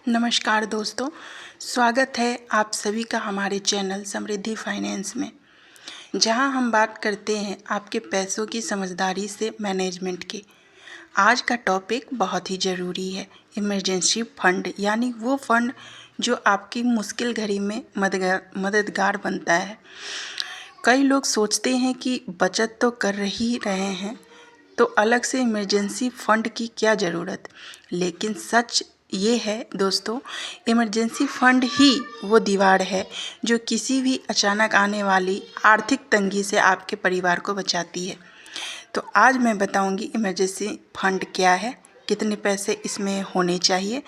नमस्कार दोस्तों, स्वागत है आप सभी का हमारे चैनल समृद्धि फाइनेंस में, जहां हम बात करते हैं आपके पैसों की समझदारी से मैनेजमेंट की। आज का टॉपिक बहुत ही ज़रूरी है, इमरजेंसी फंड, यानी वो फंड जो आपकी मुश्किल घड़ी में मददगार बनता है। कई लोग सोचते हैं कि बचत तो कर ही रहे हैं, तो अलग से इमरजेंसी फंड की क्या ज़रूरत। लेकिन सच ये है दोस्तों, इमरजेंसी फंड ही वो दीवार है जो किसी भी अचानक आने वाली आर्थिक तंगी से आपके परिवार को बचाती है। तो आज मैं बताऊंगी इमरजेंसी फंड क्या है, कितने पैसे इसमें होने चाहिए,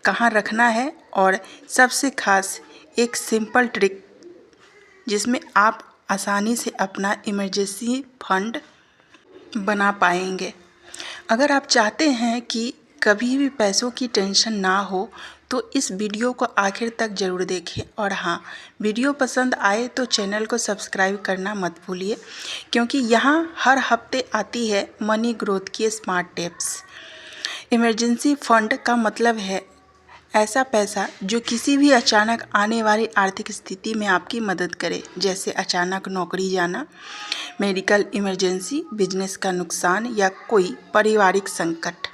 कहाँ रखना है, और सबसे खास एक सिंपल ट्रिक जिसमें आप आसानी से अपना इमरजेंसी फंड बना पाएंगे। अगर आप चाहते हैं कि कभी भी पैसों की टेंशन ना हो तो इस वीडियो को आखिर तक ज़रूर देखें। और हाँ, वीडियो पसंद आए तो चैनल को सब्सक्राइब करना मत भूलिए, क्योंकि यहाँ हर हफ्ते आती है मनी ग्रोथ की स्मार्ट टिप्स। इमरजेंसी फंड का मतलब है ऐसा पैसा जो किसी भी अचानक आने वाली आर्थिक स्थिति में आपकी मदद करे, जैसे अचानक नौकरी जाना, मेडिकल इमरजेंसी, बिजनेस का नुकसान या कोई पारिवारिक संकट।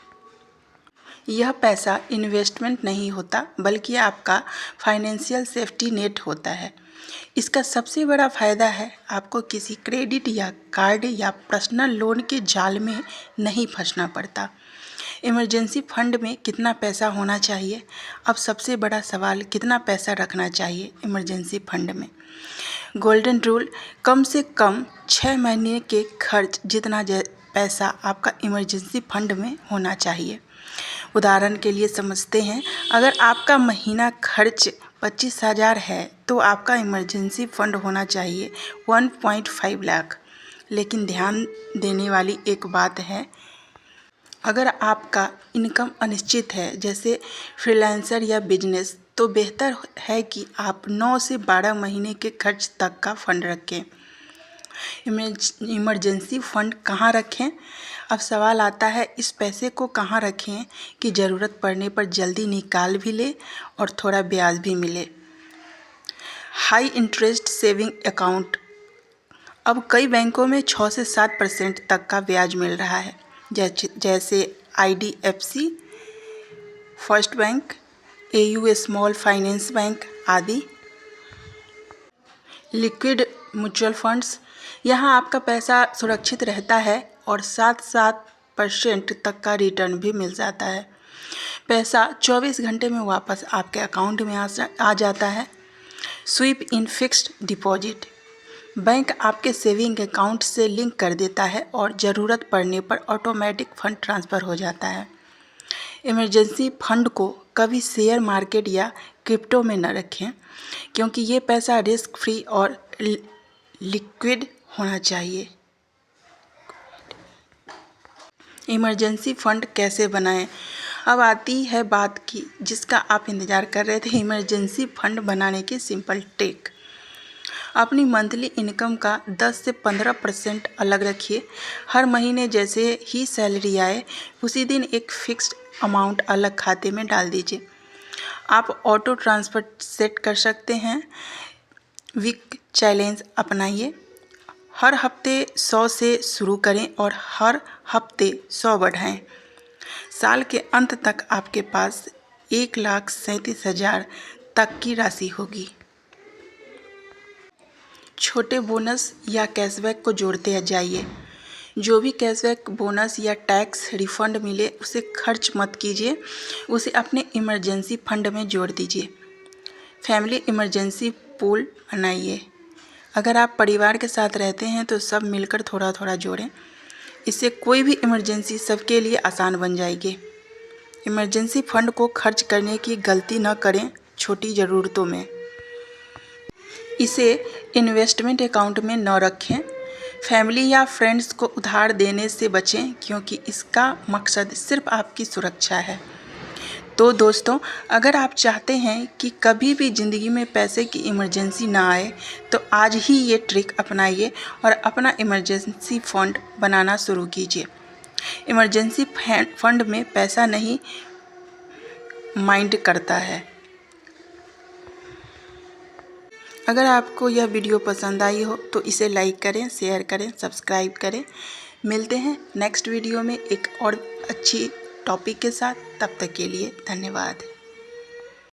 यह पैसा इन्वेस्टमेंट नहीं होता, बल्कि आपका फाइनेंशियल सेफ्टी नेट होता है। इसका सबसे बड़ा फ़ायदा है आपको किसी क्रेडिट या कार्ड या पर्सनल लोन के जाल में नहीं फंसना पड़ता। इमरजेंसी फंड में कितना पैसा होना चाहिए? अब सबसे बड़ा सवाल, कितना पैसा रखना चाहिए इमरजेंसी फंड में? गोल्डन रूल, कम से कम 6 महीने के खर्च जितना पैसा आपका इमरजेंसी फंड में होना चाहिए। उदाहरण के लिए समझते हैं, अगर आपका महीना खर्च 25,000 है तो आपका इमरजेंसी फंड होना चाहिए 1.5 लाख। लेकिन ध्यान देने वाली एक बात है, अगर आपका इनकम अनिश्चित है, जैसे फ्रीलांसर या बिजनेस, तो बेहतर है कि आप 9 से 12 महीने के खर्च तक का फंड रखें। इमरजेंसी फंड कहाँ रखें? अब सवाल आता है, इस पैसे को कहाँ रखें कि ज़रूरत पड़ने पर जल्दी निकाल भी ले और थोड़ा ब्याज भी मिले। High interest saving account. अब कई बैंकों में 6 से 7% तक का ब्याज मिल रहा है, जैसे IDFC, first bank, AU small finance bank आदि। लिक्विड म्यूचुअल फंड्स, यहाँ आपका पैसा सुरक्षित रहता है और 7% तक का रिटर्न भी मिल जाता है। पैसा 24 घंटे में वापस आपके अकाउंट में आ जाता है। SVEEP in fixed deposit, bank आपके सेविंग अकाउंट से लिंक कर देता है और ज़रूरत पड़ने पर ऑटोमेटिक फंड ट्रांसफ़र हो जाता है। इमरजेंसी फंड को कभी शेयर मार्केट या क्रिप्टो में न रखें, क्योंकि ये पैसा रिस्क फ्री और लिक्विड होना चाहिए। इमरजेंसी फंड कैसे बनाएं? अब आती है बात की जिसका आप इंतज़ार कर रहे थे, इमरजेंसी फंड बनाने की सिंपल ट्रिक। अपनी मंथली इनकम का 10 से 15% अलग रखिए। हर महीने जैसे ही सैलरी आए उसी दिन एक फिक्स्ड अमाउंट अलग खाते में डाल दीजिए। आप ऑटो ट्रांसफ़र सेट कर सकते हैं। वीक चैलेंज अपनाइए, हर हफ्ते 100 से शुरू करें और हर हफ्ते 100 बढ़ाएं। साल के अंत तक आपके पास 1,37,000 तक की राशि होगी। छोटे बोनस या कैशबैक को जोड़ते जाइए। जो भी कैशबैक, बोनस या टैक्स रिफंड मिले उसे खर्च मत कीजिए, उसे अपने इमरजेंसी फंड में जोड़ दीजिए। फैमिली इमरजेंसी पूल बनाइए। अगर आप परिवार के साथ रहते हैं तो सब मिलकर थोड़ा थोड़ा जोड़ें, इससे कोई भी इमरजेंसी सबके लिए आसान बन जाएगी। इमरजेंसी फंड को खर्च करने की गलती न करें छोटी ज़रूरतों में। इसे इन्वेस्टमेंट अकाउंट में न रखें। फैमिली या फ्रेंड्स को उधार देने से बचें, क्योंकि इसका मकसद सिर्फ आपकी सुरक्षा है। तो दोस्तों, अगर आप चाहते हैं कि कभी भी ज़िंदगी में पैसे की इमरजेंसी ना आए, तो आज ही ये ट्रिक अपनाइए और अपना इमरजेंसी फंड बनाना शुरू कीजिए। इमरजेंसी फंड में पैसा नहीं, माइंड करता है। अगर आपको यह वीडियो पसंद आई हो तो इसे लाइक करें, शेयर करें, सब्सक्राइब करें। मिलते हैं नेक्स्ट वीडियो में एक और अच्छी टॉपिक के साथ। तब तक के लिए धन्यवाद।